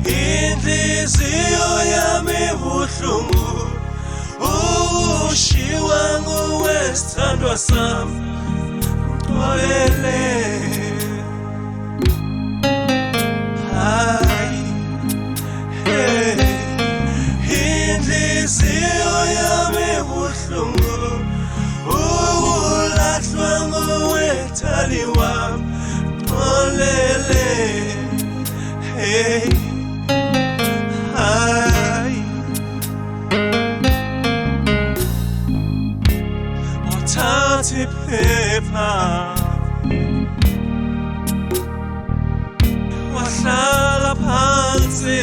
Inhliziyo yami buhlungu ukushiwa nguwesithandwa sami Ngixolele hayi inhliziyo yami buhlungu ukulahlwa nguwethali wami Ngixolele hey Wathatha iphepha wahlala phansi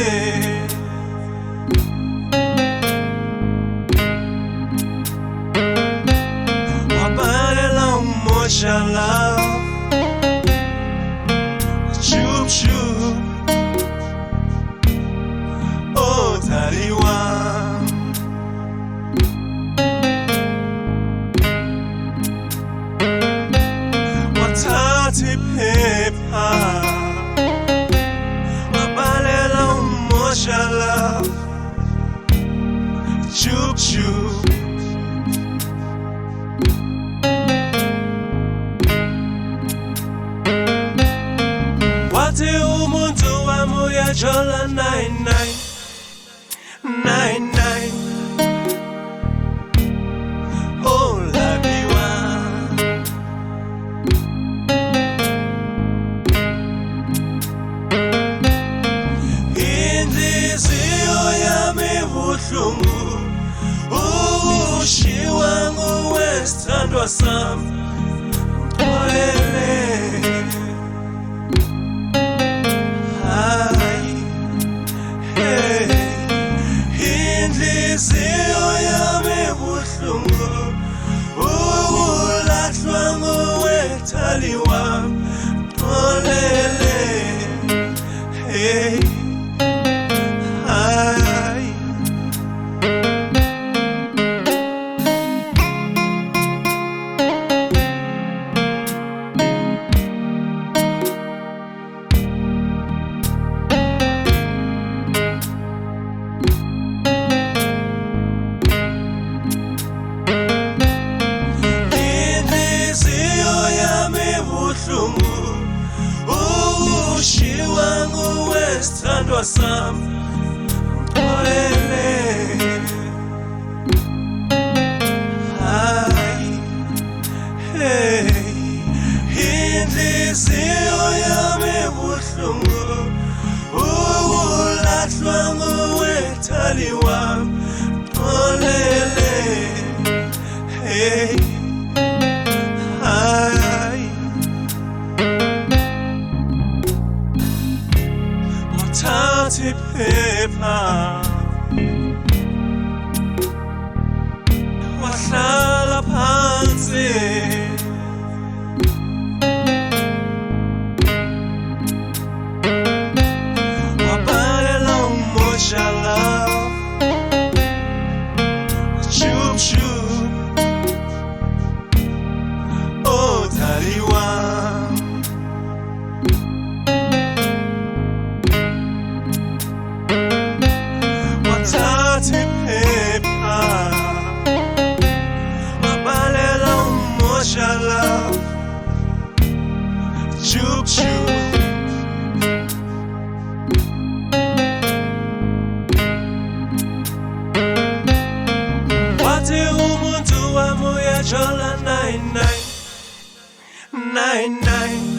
wabhalela uMoshala Shub shub Othali wami Wathatha iphepha wabhalela uMoshala Shub shub Wathi umuntu wami uyajola 99 Oh labiwa Inhliziyo yami buhlungu ukushiwa nguwesithandwa sami Ngixolele Inhliziyo yami buhlungu ukulahlwa nguwethali wami Ngixolele hey hayi buhlungu ukushiwa nguwesithandwa sami Ngixolele hayi inhliziyo yami buhlungu ukulahlwa nguwethali wami Ngixolele hey Wathatha iphepha wahlala phansi wabhalela uMoshala Shub shub Othali wami Wathatha iphepha wabhalela uMoshala Shub shub Wathi umuntu wami uyajola 99